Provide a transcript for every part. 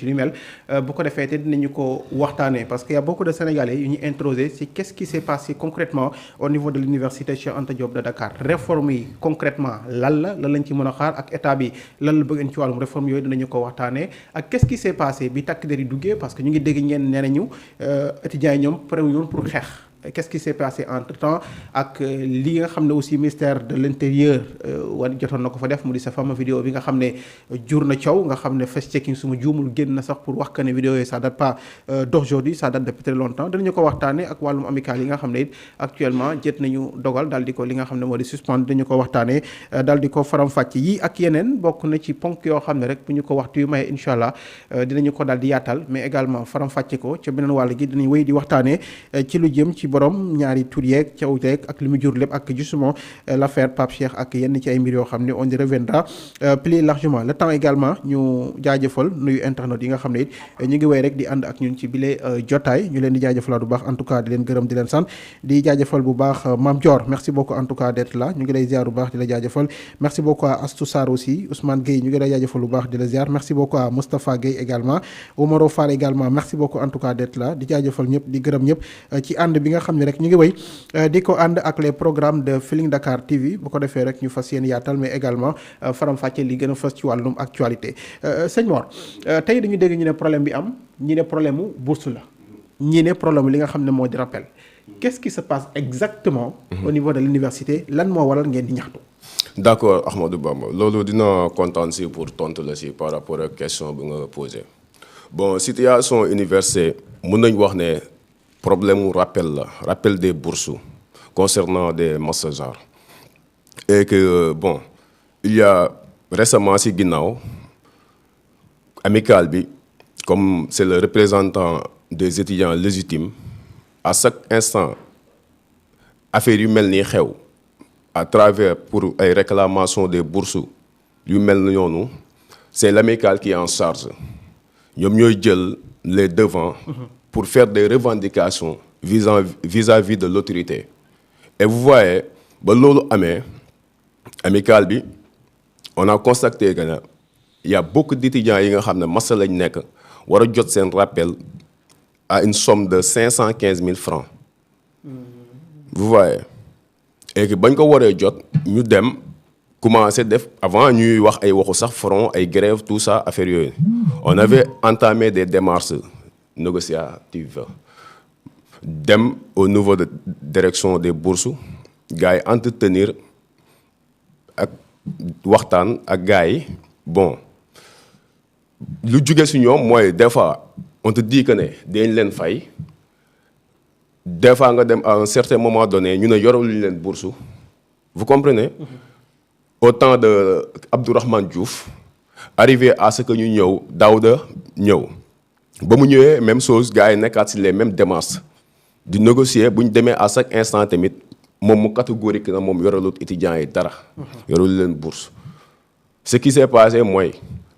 ci lu mel bu ko defee te dinañu ko waxtaanee parce que y a beaucoup de Sénégalais yu ñu introsé si qu'est-ce qui s'est passé concrètement au niveau de l'université Cheikh Anta Diop de Dakar réforme yi concrètement lan lañ ci mën a xaar ak état bi lan la bëgg ci wàllum réforme yooyu dinañu ko waxtaanee ak qu'est-ce qui s'est passé bi takk der yi duggee parce que ñu ngi dégg ñenn nee nañu étudiants yi ñoom pare wuñu woon pour xeex. Qu'est-ce qui s'est passé entre-temps ak li nga xam ne aussi ministère de l'intérieur jotoon na ko fa def mu di sa fameux vidéo bi nga xam ne jur na coow nga xam ne fact-checking suma juumul génn na sax pour wax que ne vidéo yi ça date pas d'aujourd'hui ça date depuis très longtemps danañu ko waxtaane ak wàllum amical yi nga xam ne it actuellement jët nañu dogal daal di ko li nga xam ne moo di suspendre dañu ko waxtaane daal di ko faram-fàcc yi ak yeneen bokk na ci ponk yoo xam ne rek bu ñu ko waxtu yu maye incha allah dinañu ko daal di yaatal mais également faram-fàcce ko ca beneen wàll gi dinañ wéy di waxtaane ci lu jëm ci borom ñaari tur yeeg caw yeeg ak li mu jur lépp ak justement l'affaire Pape Cheikh ak yenn ci ay mbir yoo xam ne on y reviendra plus largement le temps également ñu jaajëfal nuyu internautes yi nga xam ne it ñu ngi wéy rek di ànd ak ñun ci bile jotaay ñu leen di jaajëfalaat bu baax en tout cas di leen gërëm di leen sant di jaajëfal bu baax Mame Dior merci beaucoup en tout cas d'être là ñu ngi lay ziar bu baax di la jaajëfal merci beaucoup à Astou Sarr aussi Ousmane Gueye ñu ngi lay jaajëfal bu baax di la ziar merci beaucoup à Moustapha Gueye également Omaro Fall également merci beaucoup en tout cas d'être là di jaajëfal ñëpp di gërëm ñëpp ci ànd bi nga xam ne rek ñu ngi wéy di ko ànd ak les programmes de Feeling Dakar TV bu ko defee rek ñu fas yéen yaatal mais également faram-fàcce li gën a fas ci wàllum actualité sëñ Mor tey dañu dégg ñu ne problème bi am ñi ne problème mu bourse la ñi ne problème li nga xam ne moo di rappel qu'est-ce qui se passe exactement au niveau de l'université lan moo waral ngeen di ñaxtu. D'accord Ahmadou Bamba loolu dina kontaan si pour tontu la si par rapport ak question bi nga posé bon situation université mun nañ wax ne problème mu rappel des bourses concernant des masters et que bon il y a récemment si ginnaaw amicale bi comme c'est le représentant des étudiants légitimes à chaque instant affaire yu mel nii xew à travers pour ay réclamations des bourses yu mel noonu c'est l'amicale qui est en charge ñoom ñooy jël les devants pour faire des revendications vis-à-vis de l'autorité et vous voyez ba loolu amee amicale bi on a constaté que ne il y a beaucoup d'étudiants yi nga xam ne massa lañ nekk war a jot seen rappel à une somme de 515 000 francs vous voyez et que bañ ko waree jot ñu dem commencé def avant ñuy wax ay waxu sax front ay grève tout ça affaire yooyu on avait entamé des démarches négociatives dem au niveau de direction des bourses gars yi entretenir ak waxtaan ak gars yi bon lu jóge si ñoom mooy des fois on te dit que ne dañ leen fay des fois nga dem à un certain moment donné ñu ne yoraluñ leen bourse vous comprenez au temps de Abdourahmane Diouf arrivé à ce que ñu ñëw Daouda ñëw ba mu ñëwee même chose gars yi nekkaat si les mêmes démarches di négocier bu ñu demee à chaque instant tamit moom mu catégorique na moom yoralut étudiants yi dara yoralu leen bourse ce qui s'est passé mooy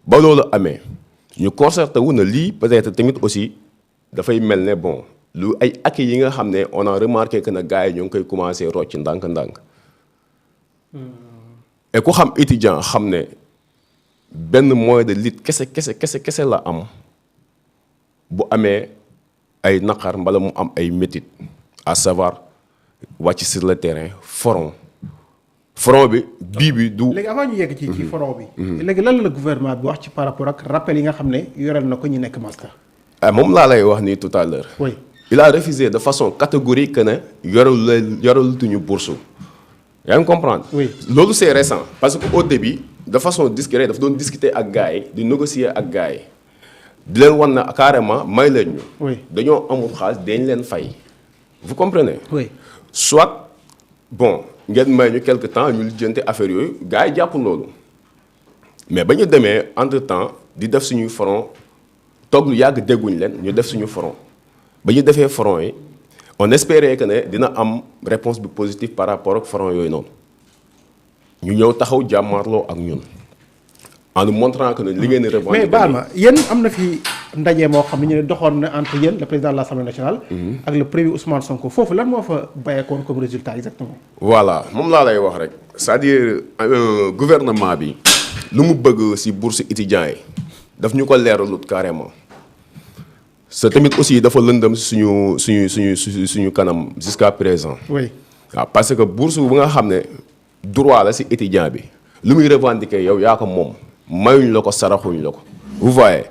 ba loolu amee ñu concerté wu na lii peut-être tamit aussi dafay mel ne bon lu ay acquis yi nga xam ne on a remarqué que na gars yi ñu ngi koy commencé rocc ndànk-ndànk et ku xam étudiant xam ne benn moyen de lutte kese la am bu amee ay naqar mbala mu am ay métit à savoir wàcc sur le terrain front bi bii bi du. léegi avant ñu yegg ci front bi. léegi lan la gouvernement bi wax ci par rapport ak rappel yi nga xam ne yoreel na ko ñu nekk master. moom laa lay wax nii tout à l'heure. oui il a refusé de façon catégorique que ne yoralutuñu bourse. yaa ngi comprendre. oui loolu c'est récent parce que au début de façon discrète dafa doon discuter ak gars yi di négocier ak gars yi di leen wan na carrément may leen ñu. oui dañoo amul xaalis dañ leen fay. vous comprenez. oui soit bon ngeen may ñu quelque temps ñu lijjanti affaire yooyu gars yi jàpp loolu mais ba ñu demee entre temps di def suñuy front toog lu yàgg dégguñ leen ñu def suñu front ba ñu defee front yi on espérait que ne dina am réponse bi positive par rapport ak front yooyu noonu ñu ñëw taxaw jàmmarloo ak ñun en nous montrant que ne li ngeen di revendiquer mais baal ma yéen am na fi ndaje moo xam ne ñu ne doxoon na entre yéen le président de l'Assemblée nationale. ak le premier Ousmane Sonko foofu lan moo fa bàyyeekoon comme résultat exactement. voilà moom laa lay wax rek c'est-à-dire gouvernement bi lu mu bëgg ci bourse étudiants yi daf ñu ko leeralut carrément c'est tamit aussi dafa lëndëm suñu kanam jusqu'à présent. oui waaw parce que bourse bu nga xam ne droit la ci étudiant bi lu muy revendiquer yow yaa ko moom mayuñ la ko saraxuñ la ko. vous voyez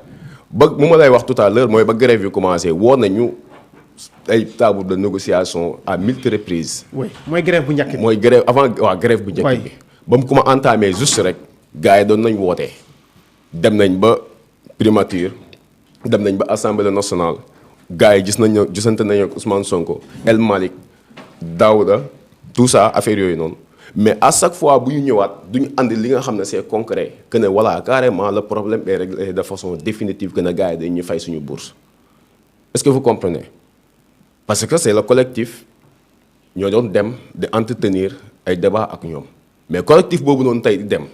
ba mu ma lay wax tout à l'heure mooy ba grève yi commencé woo nañu ay table de négociation à multiples reprises. oui mooy grève bu njëkk bi. mooy grève avant waaw grève bu njëkk bi. ba mu ko ma entamé juste rek gars yi doon nañ woote dem nañ ba primature dem nañ ba assemblée nationale gars yi gisante nañu ak Ousmane Sonko El Malick Daouda tout ça affaire yooyu noonu mais à chaque fois bu ñu ñëwaat du ñu andi li nga xam ne c'est concret que ne voilà carrément le problème est réglé de façon définitive que ne gars yi dañuy fay suñu bourse est-ce que vous comprenez parce que c'est le collectif ñoo doon dem di entretenir ay débat ak ñoom mais collectif boobu noonu tey di dem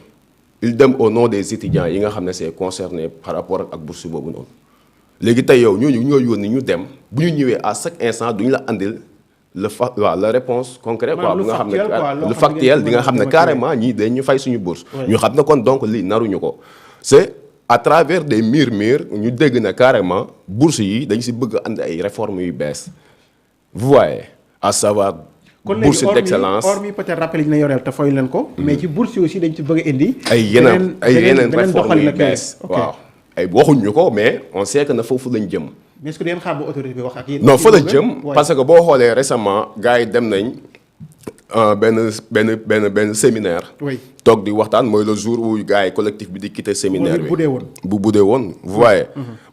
il dem au nom des étudiants yi nga xam ne c'est concerné par rapport ak bourse boobu noonu léegi tey yow ñooñu ñoo yónni ñu dem bu ñu ñëwee à chaque instant duñu la andil la réponse concrète quoi bu nga xam ne lu factuel di nga xam ne carrément ñii dañ ñu fay suñu bourse ñu xam ne kon donc lii naruñu ko c'est à travers des murmures ñu dégg na carrément bourse yi dañ si bëgg andi ay réformes yu bees vous voyez à savoir bourse d'excellence hormis peut-être rappel yi na yoreel te fayuñ leen ko mais ci bourse yi aussi dañ ci bëgg a indi ay yeneen réformes yu bees waaw ay waxuñu ko mais on sait que na foofu lañ jëm. mais est-ce que dañu xaar ba autorité bi wax ak yéen. non fa la jëm parce que boo xoolee récemment gars yi dem nañ benn séminaire. oui toog di waxtaan mooy le jour où gars yi collectif bi di quitter séminaire bi. bu budee woon vous voyez.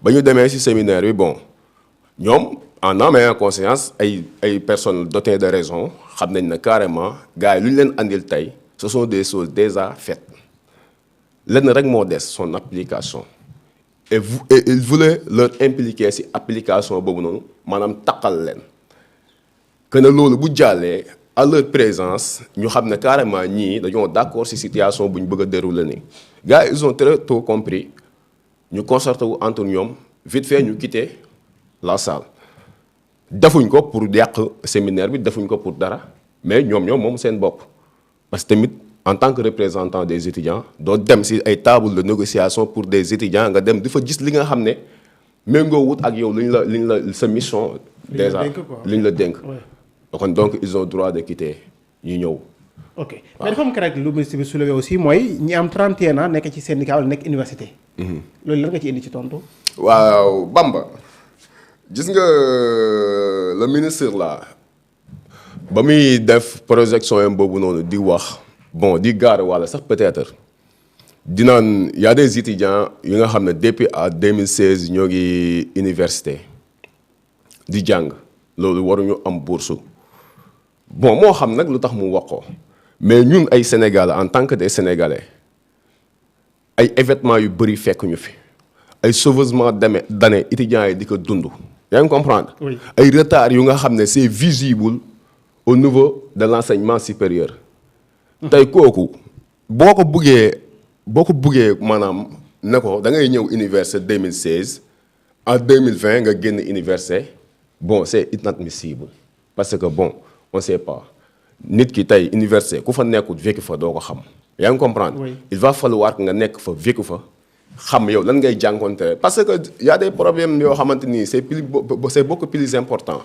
ba ñu demee ci séminaire bi bon ñoom en âme et en conscience ay personnes dotées de raison xam nañ ne carrément gars yi lu ñu leen andil tey ce sont des choses déjà faites lenn rek moo des son application. et il voulait leur impliquer ci application boobu noonu maanaam taqal leen que ne loolu bu jàllee à leur présence ñu xam ne carrément ñii dañoo d'accord ci situation bu ñu bëgg a dérouler nii. gars yi ils ont très tôt compris ñu concerté wu entre ñoom vite fait ñu quitter la salle defuñ ko pour yàq séminaire bi defuñ ko pour dara mais ñoom moom seen bopp parce que tamit. En tant que représentant des étudiants doo dem ci ay table de négociation pour des étudiants nga dem di fa gis li nga xam ne méngoo wut ak yow liñ la sa mission. déjà liñ la dénk. donc ils ont droit de quitter ñu ñëw. ok mais dafa am keroog lu ministre bi soulevé aussi mooy ñi am 31 ans nekk ci syndicat wala nekk université. loolu lan nga ci indi ci tontu. waaw Bamba gis nga le ministre là ba muy def projection yam boobu noonu di wax. bon di gaar walla sax peut-être dinaan y a des étudiants yi nga xam ne depuis à 2016 ñoo ngi université di jàng loolu waruñu am bourse bon moo xam nag lu tax mu wax ko mais ñun ay Sénégalais en tant que des Sénégalais ay événements yu bëri fekk ñu fi ay chevauchement d'année étudiants yi di ko dund yaa ngi comprendre ay retard yu nga xam ne c'est visible au niveau de l'enseignement supérieur tey kooku boo ko buggee maanaam ne ko da ngay ñëw université 2016 en 2020 nga génn université bon c'est inadmissible parce que bon on sait pas nit ki tey université ku fa nekkul vécu fa doo ko xam yaa ngi comprendre il va falloir que nga nekk fa vécu fa xam yow lan ngay jànkoonte parce que y a des problèmes yoo xamante ni c'est beaucoup plus important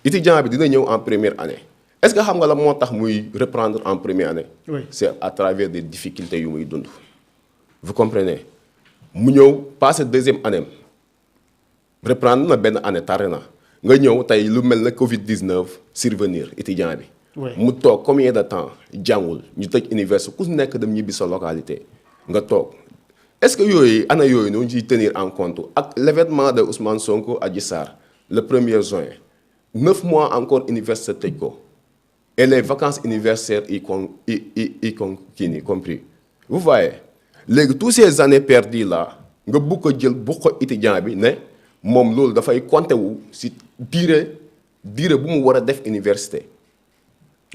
étudiant bi dina ñëw en première année. Est-ce que xam nga la moo tax muy reprendre en première année. C'est à travers des difficultés yu muy dund. vous comprenez mu ñëw passer deuxième année reprendre na benn année tardé na nga ñëw tey lu mel na Covid-19 survenir étudiant bi. mu toog combien de temps jàngul ñu tëj université ku nekk dem ñibbi sa localité nga toog est-ce que yooyu année yooyu noonu ciy tenir en compte ak l'événement de Ousmane Sonko Adji Sarr le 1er juin 9 mois encore université tëj ko. Et les vacances universitaires y compris. Vous voyez léegi tous ces années perdues là nga bëgg ko jël bu ko étudiant bi ne moom loolu dafay compter wu ci durée bu mu war a def université.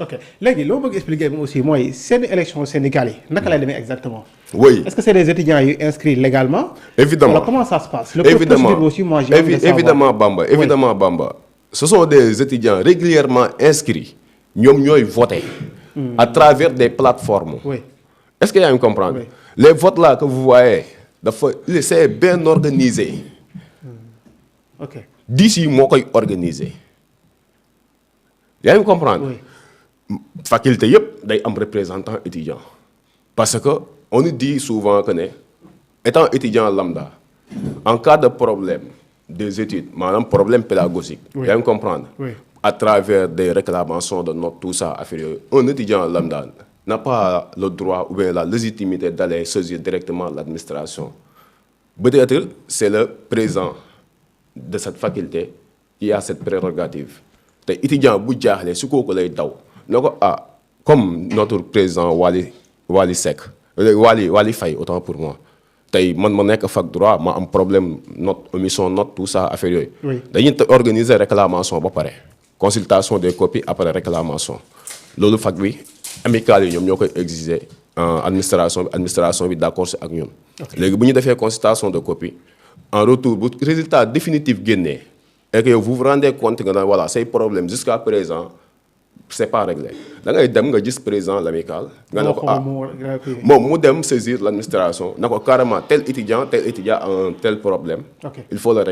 ok léegi loo bëgg expliquer bi aussi mooy seen élection syndicale yi naka lay demee exactement. oui est-ce que c'est des étudiants yu inscrits légalement. évidemment alors comment ça se passe. évidemment aussi moi j'ai envie de savoir. évidemment Bamba ce sont des étudiants régulièrement inscrits. ñoom ñooy voter à travers des plateformes. Oui. Est-ce que yaa ngi comprendre. Les votes là que vous voyez c'est bien organisé. ok 10 yi moo koy organiser yaa ngi comprendre. oui faculté yëpp day am représentant étudiant parce que on nous dit souvent que ne étant étudiant lambda en cas de problème des études maanaam problème pédagogique. Oui. yaa ngi comprendre. Oui. à travers des réclamations de notes tout ça affaire yooyu un étudiant lambda n'a pas le droit ou bien la légitimité d'aller saisir directement l'administration. Peut-être c'est le président de cette faculté qui a cette prérogative te étudiant bu jaaxle su kooku lay daw ne ko comme notre président Wali Seck Wali Faye autant pour moi tey man ma nekk fac droit ma am problème note omission note tout ça affaire yooyu. Oui. dañuy organiser réclamation ba pare consultation des copies après réclamation loolu fac bi amical yi ñoom ñoo koy exiger administration bi d'accord si ak ñun. léegi bu ñu defee consultation de copie en retour bu résultat définitif génnee et que vous vous rendez compte que voilà say problème jusqu'à présent c'est pas réglé da ngay dem nga gis président l'amical nga ne ko moom mu dem saisir l'administration na ko carrément tel étudiant a un tel problème. Ok. il faut le régler.